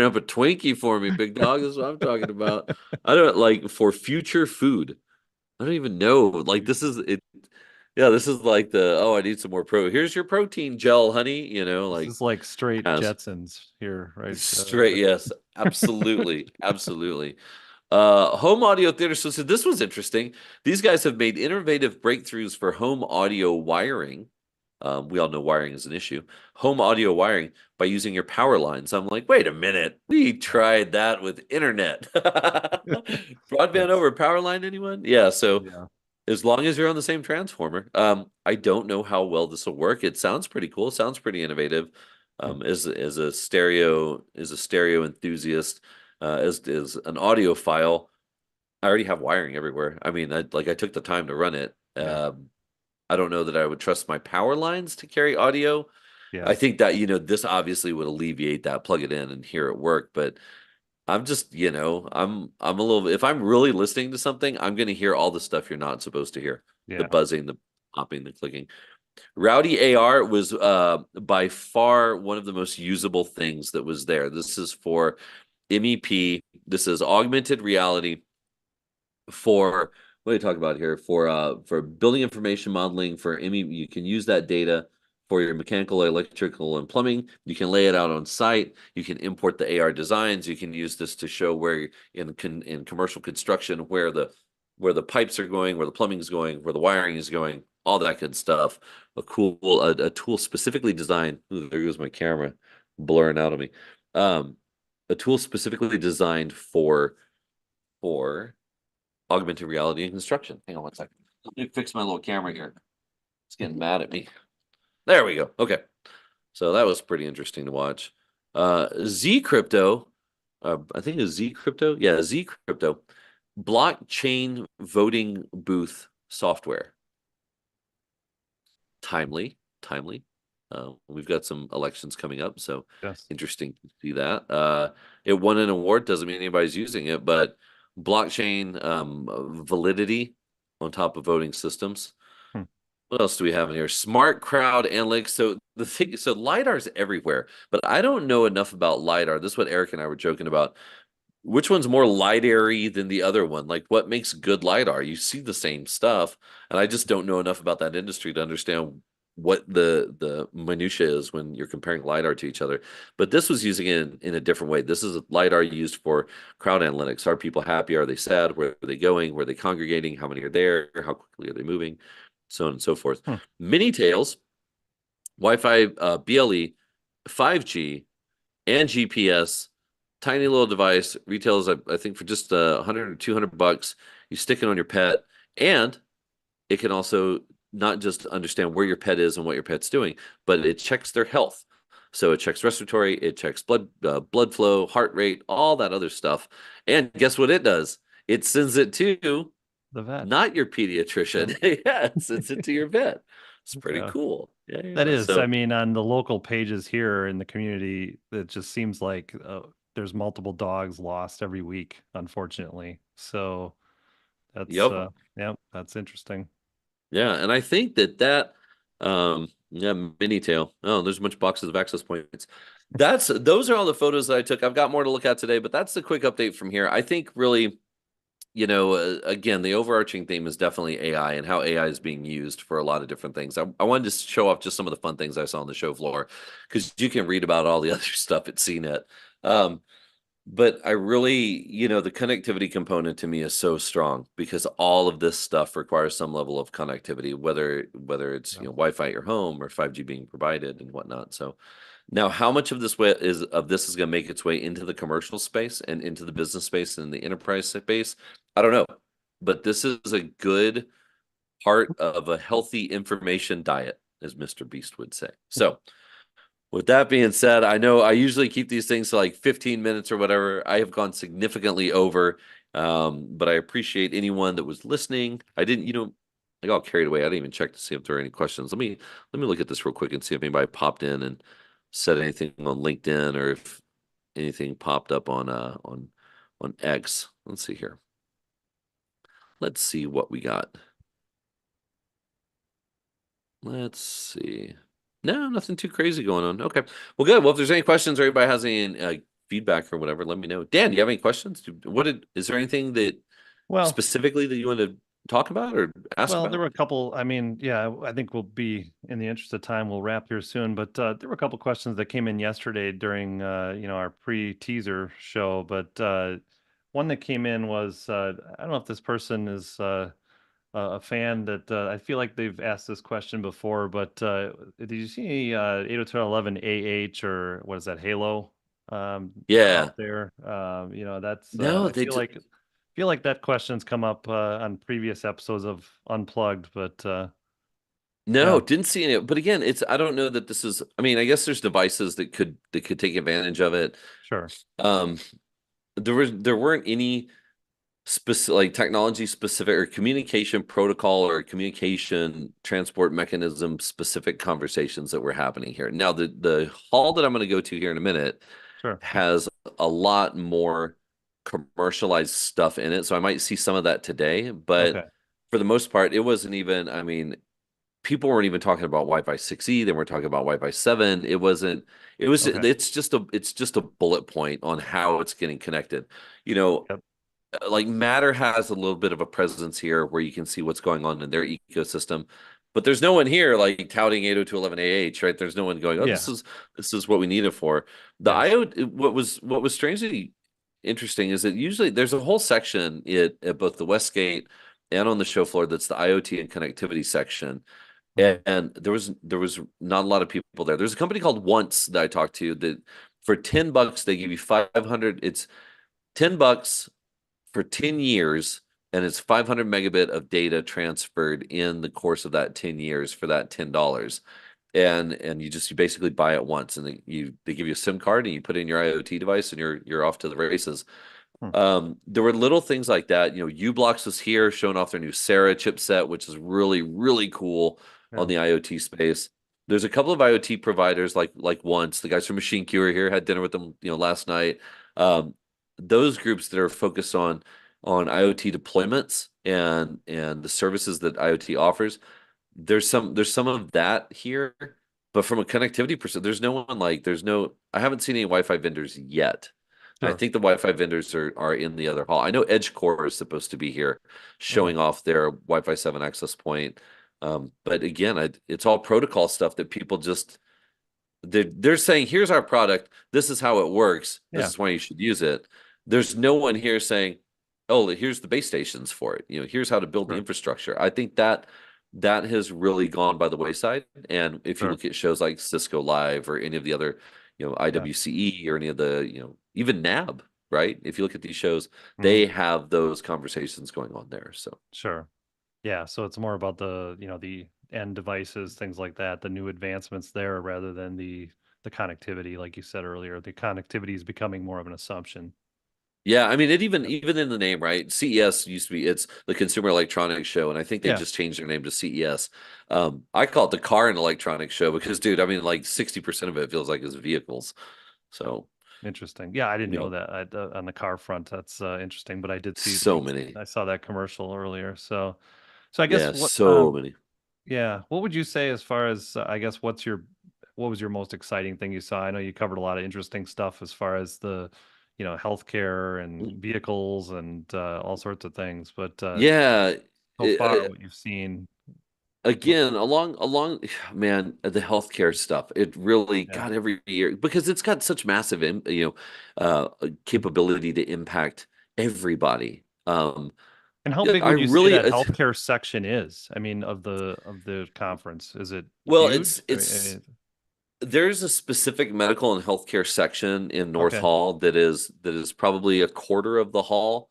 up a Twinkie for me, big dog. That's what I'm talking about. I don't like for future food. I don't even know. Like this is it. Yeah, this is like I need some more Here's your protein gel, honey. This Like is like straight has Jetsons here, right? straight, yes, absolutely, absolutely. Home audio theater. So this was interesting. These guys have made innovative breakthroughs for home audio wiring. We all know wiring is an issue. Home audio wiring by using your power lines. I'm like, wait a minute. We tried that with internet. Broadband Yes. over power line, anyone? Yeah. So Yeah. as long as you're on the same transformer. I don't know how well this will work. It sounds pretty cool. It sounds pretty innovative. Hmm. As a stereo enthusiast, as an audiophile, I already have wiring everywhere. I mean, I took the time to run it. Yeah. I don't know that I would trust my power lines to carry audio. I Yeah. think that, this obviously would alleviate that. Plug it in and hear it work, but I'm just, I'm a little, if I'm really listening to something, I'm going to hear all the stuff you're not supposed to hear. The Yeah. buzzing, the popping, the clicking. Rowdy AR was by far one of the most usable things that was there. This is for MEP. This is augmented reality for what are you talking about here? For building information modeling for ME, you can use that data for your mechanical, electrical, and plumbing. You can lay it out on site. You can import the AR designs. You can use this to show where in commercial construction where the pipes are going, where the plumbing is going, where the wiring is going, all that good stuff. A tool specifically designed. Ooh, there goes my camera blurring out of me. Um, a tool specifically designed for augmented reality and construction. Hang on one second. Let me fix my little camera here. It's getting mad at me. There we go. Okay. So that was pretty interesting to watch. Z Crypto, I think it's Z Crypto. Yeah, Z Crypto, blockchain voting booth software. Timely. We've got some elections coming up, so Yes. interesting to see that. It won an award, doesn't mean anybody's using it, but blockchain validity on top of voting systems. Hmm. What else do we have in here? Smart crowd analytics. So LiDAR's everywhere, but I don't know enough about LiDAR. This is what Eric and I were joking about. Which one's more lidary than the other one? Like, what makes good lidar? You see the same stuff, and I just don't know enough about that industry to understand what the minutia is when you're comparing lidar to each other. But this was using it in a different way. This is a lidar used for crowd analytics. Are people happy? Are they sad? Where are they going? Where are they congregating? How many are there? How quickly are they moving? So on and so forth. Hmm. Mini tails, Wi-Fi, BLE, 5G, and GPS. Tiny little device retails, I think, for just 100 or 200 bucks. You stick it on your pet, and it can also not just understand where your pet is and what your pet's doing, but it checks their health. So it checks respiratory, it checks blood flow, heart rate, all that other stuff. And guess what it does? It sends it to The vet. not your Yeah. pediatrician. Yeah, it sends it to your vet. It's pretty Yeah. cool. Yeah, That yeah. is, I So, mean, on the local pages here in the community, it just seems like there's multiple dogs lost every week, unfortunately. So that's, yep. yeah, that's interesting. Yeah, and I think that yeah, mini tail. Oh, there's a bunch of boxes of access points. Those are all the photos that I took. I've got more to look at today, but that's the quick update from here. I think really, again, the overarching theme is definitely AI and how AI is being used for a lot of different things. I wanted to show off just some of the fun things I saw on the show floor because you can read about all the other stuff at CNET. Um, but I really, the connectivity component to me is so strong because all of this stuff requires some level of connectivity, whether it's Yeah. Wi-Fi at your home or 5G being provided and whatnot. So now, how much of this is going to make its way into the commercial space and into the business space and the enterprise space? I don't know, but this is a good part of a healthy information diet, as Mr. Beast would say. So. With that being said, I know I usually keep these things to like 15 minutes or whatever. I have gone significantly over, but I appreciate anyone that was listening. I didn't, I got carried away. I didn't even check to see if there are any questions. Let me look at this real quick and see if anybody popped in and said anything on LinkedIn or if anything popped up on X. Let's see here. Let's see what we got. Let's see. No, nothing too crazy going on. Okay. Well, good. Well, if there's any questions or anybody has any feedback or whatever, let me know. Dan, do you have any questions? Is there anything that Well, specifically that you want to talk about or ask well, there about? were a couple. I mean, yeah, I think we'll be in the interest of time. We'll wrap here soon, but there were a couple questions that came in yesterday during, our pre-teaser show. But one that came in was, I don't know if this person is a fan that I feel like they've asked this question before, but did you see any 802.11 AH or what is that Halo Yeah. out there? That's No, I feel like that question's come up on previous episodes of Unplugged, but no, yeah, didn't see any. But again, I don't know that this is. I mean, I guess there's devices that could take advantage of it. sure, Um, there weren't any specific like technology specific or communication protocol or communication transport mechanism specific conversations that were happening here. Now the hall that I'm going to go to here in a minute sure, has a lot more commercialized stuff in it, so I might see some of that today, but okay, for the most part it wasn't even, I mean, people weren't even talking about Wi-Fi 6E, they weren't talking about Wi-Fi 7. okay, It's just a bullet point on how it's getting connected. You know, yep, like Matter has a little bit of a presence here where you can see what's going on in their ecosystem, but there's no one here like touting 802.11 AH, right? There's no one going, oh, this yeah, is this is what we need it for. The yes, IO what was strangely interesting is that usually there's a whole section at both the Westgate and on the show floor that's the IoT and connectivity section. mhm, And there was not a lot of people there. There's a company called Once that I talked to that for $10 they give you 500. It's $10 for 10 years, and it's 500 megabit of data transferred in the course of that 10 years for that $10. And you basically buy it once, and they give you a SIM card and you put in your IoT device and you're off to the races. hmm, There were little things like that. uBlocks was here showing off their new Sarah chipset, which is really, really cool on yeah, the IoT space. There's a couple of IoT providers like Once. The guys from Machine Q are here, had dinner with them, last night. Um, those groups that are focused on IoT deployments and the services that IoT offers, there's some of that here, but from a connectivity perspective, I haven't seen any Wi-Fi vendors yet. I sure, think the Wi-Fi vendors are in the other hall. I know EdgeCore is supposed to be here okay, showing off their Wi-Fi 7 access point. But again, it's all protocol stuff that people just they're saying, here's our product, this is how it works, this yeah, is why you should use it. There's no one here saying, oh, here's the base stations for it, here's how to build the sure, infrastructure. I think that has really gone by the wayside. And if you sure, look at shows like Cisco Live or any of the other, yeah, IWCE or any of the, even NAB, right? If you look at these shows, mhm, they have those conversations going on there. So sure. Yeah, so it's more about the end devices, things like that, the new advancements there rather than the connectivity, like you said earlier. The connectivity is becoming more of an assumption. Yeah, I mean it even in the name, right? CES used to be it's the Consumer Electronics Show, and I think they Yeah, just changed their name to CES. I call it the Car and Electronics Show because, dude, I mean like 60% of it feels like is vehicles. So, interesting. Yeah, I didn't you know know, that on the car front. That's interesting, but I did see so many. I saw that commercial earlier. So I guess Yeah, so many. yeah, what would you say as far as I guess what was your most exciting thing you saw? I know you covered a lot of interesting stuff as far as the healthcare and vehicles and all sorts of things, but Yeah, so far uh, what you've seen, what, again, along man, the healthcare stuff, it really yeah, got every year because it's got such massive capability to impact everybody. and how Yeah, big I would you say really that healthcare section is? I mean, of the conference, is it well, huge? there's a specific medical and healthcare section in North Okay, Hall that is probably a quarter of the hall.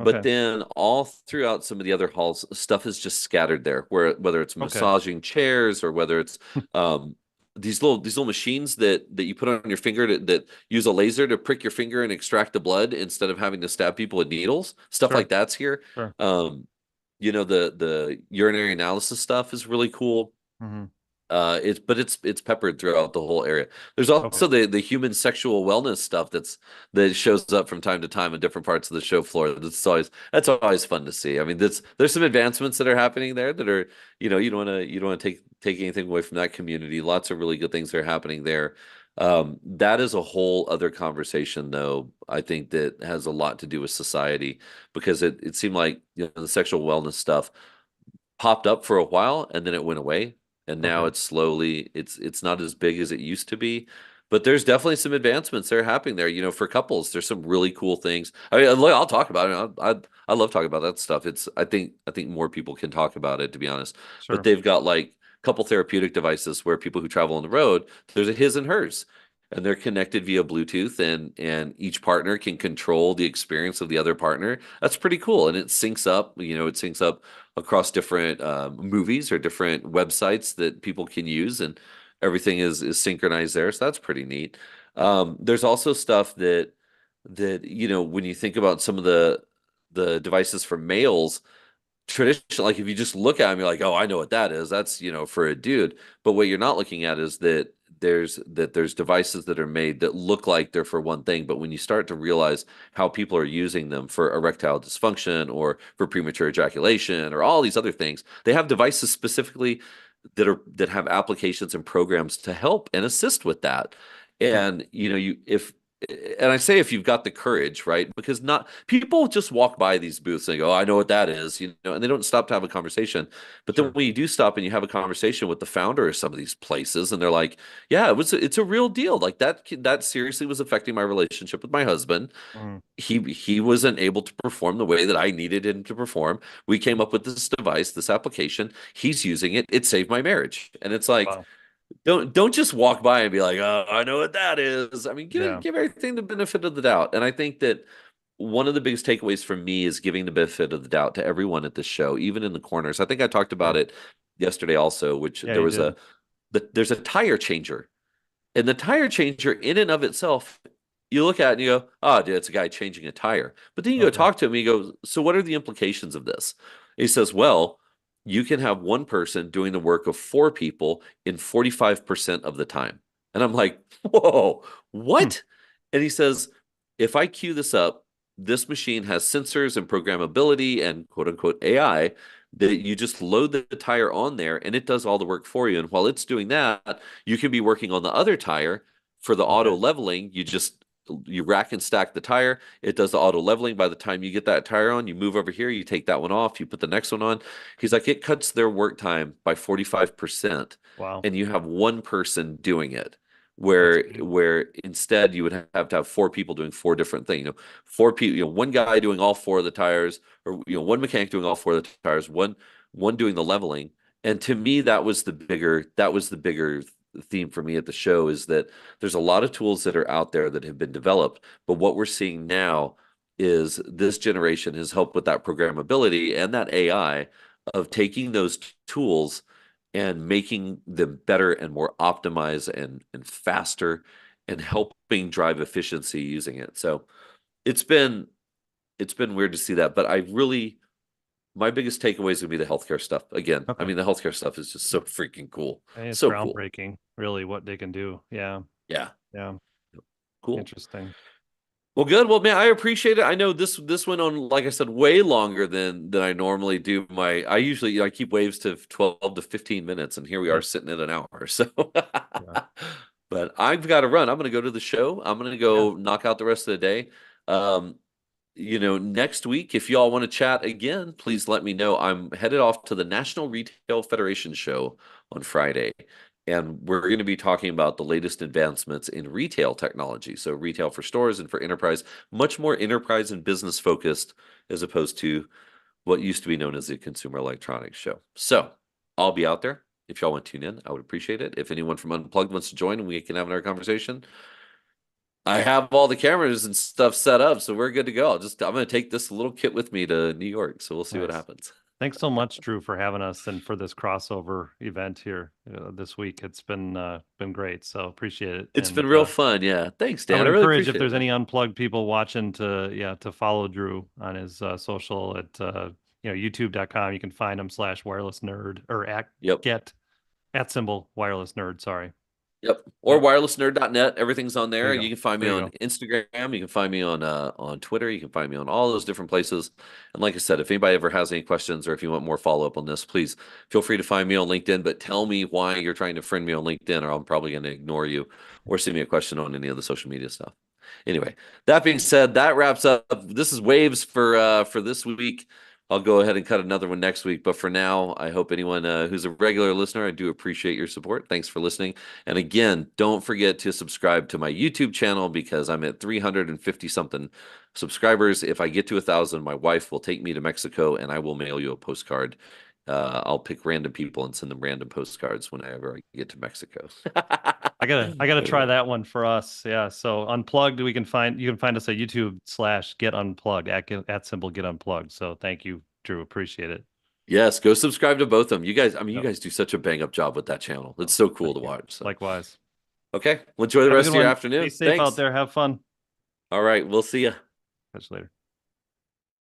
But okay, then all throughout some of the other halls, stuff is just scattered there, whether it's okay, massaging chairs or whether it's um, these little machines that you put on your finger that use a laser to prick your finger and extract the blood instead of having to stab people with needles. Stuff sure, like that's here. sure, The urinary analysis stuff is really cool. hmm, It's peppered throughout the whole area. There's okay, also the human sexual wellness stuff that shows up from time to time in different parts of the show floor. That's always fun to see. I mean, there's some advancements that are happening there that are, you don't want to take anything away from that community. Lots of really good things that are happening there. That is a whole other conversation, though. I think that has a lot to do with society because it seemed like the sexual wellness stuff popped up for a while and then it went away, and now okay, it's not as big as it used to be, but there's definitely some advancements that are happening there. For couples there's some really cool things. I mean, I'll talk about it. I love talking about that stuff. I think more people can talk about it, to be honest. But sure, they've got like couple therapeutic devices where people who travel on the road, there's a his and hers, and they're connected via Bluetooth, and each partner can control the experience of the other partner. That's pretty cool, and it syncs up across different movies or different websites that people can use, and everything is synchronized there. So that's pretty neat. There's also stuff that when you think about some of the devices for males, traditional, like if you just look at them, you're like, oh, I know what that is. That's for a dude. But what you're not looking at is that there's devices that are made that look like they're for one thing, but when you start to realize how people are using them for erectile dysfunction or for premature ejaculation or all these other things, they have devices specifically that have applications and programs to help and assist with that. hmm, And you if and I say if you've got the courage, right? Because not people just walk by these booths and go, "Oh, I know what that is," and they don't stop to have a conversation. But then sure, when you do stop and you have a conversation with the founder of some of these places, and they're like, "Yeah, it's a real deal. Like that seriously was affecting my relationship with my husband. hmm, He wasn't able to perform the way that I needed him to perform. We came up with this device, this application. He's using it. It saved my marriage." And it's like, wow, don't just walk by and be like, "Oh, I know what that is." I mean, give yeah, give everything the benefit of the doubt. And I think that one of the biggest takeaways for me is giving the benefit of the doubt to everyone at this show, even in the corners. I think I talked about sure, it yesterday also, which yeah, there you was did, there's a tire changer, and the tire changer in and of itself, you look at it and you go, "Oh, dude, it's a guy changing a tire." But then you go okay, talk to him and you go, "So what are the implications of this?" And he says, "Well, you can have one person doing the work of four people in 45% of the time." And I'm like, "Whoa, hmm, what?" And he says, "If I queue this up, this machine has sensors and programmability and quote unquote AI that you just load the tire on there and it does all the work for you. And while it's doing that, you can be working on the other tire for the auto okay, leveling. You rack and stack the tire. It does the auto leveling. By the time you get that tire on, you move over here, you take that one off, you put the next one on." He's like, it cuts their work time by 45%, wow, and you have one person doing it. that's Where big, where instead you would have to have four people doing four different things. Four people, one guy doing all four of the tires, or one mechanic doing all four of the tires, one doing the leveling. And to me, that was the bigger theme for me at the show, is that there's a lot of tools that are out there that have been developed, but what we're seeing now is this generation has helped with that programmability and that AI of taking those tools and making them better and more optimized and faster and helping drive efficiency using it. So it's been it's been weird to see that. But I really, my biggest takeaway is gonna be the healthcare stuff. Again, I Okay. mean, the healthcare stuff is just so freaking cool. Hey, it's So cool. groundbreaking, really, what they can do. Yeah. Yeah. Yeah. Cool. Interesting. Well, good. Well, man, I appreciate it. I know this went on, like I said, way longer than I normally do. I usually I keep waves to 12 to 15 minutes, and here we are Yep. sitting at an hour. So, Yeah. but I've got to run. I'm going to go to the show. I'm going to Yeah. go knock out the rest of the day. Um, next week, if y'all want to chat again, please let me know. I'm headed off to the National Retail Federation show on Friday, and we're going to be talking about the latest advancements in retail technology. So, retail for stores and for enterprise, much more enterprise and business focused as opposed to what used to be known as the Consumer Electronics Show. So, I'll be out there. If y'all want to tune in, I would appreciate it. If anyone from Unplugged wants to join and we can have another conversation, I have all the cameras and stuff set up, so we're good to go. I'm gonna take this little kit with me to New York, so we'll see what Nice. happens. Thanks so much, Drew, for having us and for this crossover event here this week. It's been great, so appreciate it. It's And been real fun. Yeah. Thanks, I Dan. would I really encourage if appreciate it, there's man. any unplugged people watching to to follow Drew on his social at youtube.com. You can find him /wireless nerd or Yep. get at symbol wireless nerd. Sorry. Yep. Or Yep. wirelessnerd.net. Everything's on There there. you You go. can find me There you on go. Instagram. You can find me on Twitter. You can find me on all those different places. And like I said, if anybody ever has any questions or if you want more follow-up on this, please feel free to find me on LinkedIn, but tell me why you're trying to friend me on LinkedIn, or I'm probably going to ignore you or send me a question on any of the social media stuff. Anyway, that being said, that wraps up. This is waves for this week. I'll go ahead and cut another one next week. But for now, I hope anyone who's a regular listener, I do appreciate your support. Thanks for listening. And again, don't forget to subscribe to my YouTube channel because I'm at 350 something subscribers. If I get to 1,000, my wife will take me to Mexico and I will mail you a postcard. I'll pick random people and send them random postcards whenever I get to Mexico. I gotta try that one for us. Yeah. So unplugged, you can find us at YouTube /get unplugged at symbol get unplugged. So thank you, Drew. Appreciate it. Yes, go subscribe to both of them. You guys, I mean, you Yep. guys do such a bang up job with that channel. It's So so cool thank to you. watch. So, Likewise. okay, well, enjoy the Have a rest good of your one. Be afternoon. safe out Thanks. there. Have fun. All right, we'll see you. Catch you later.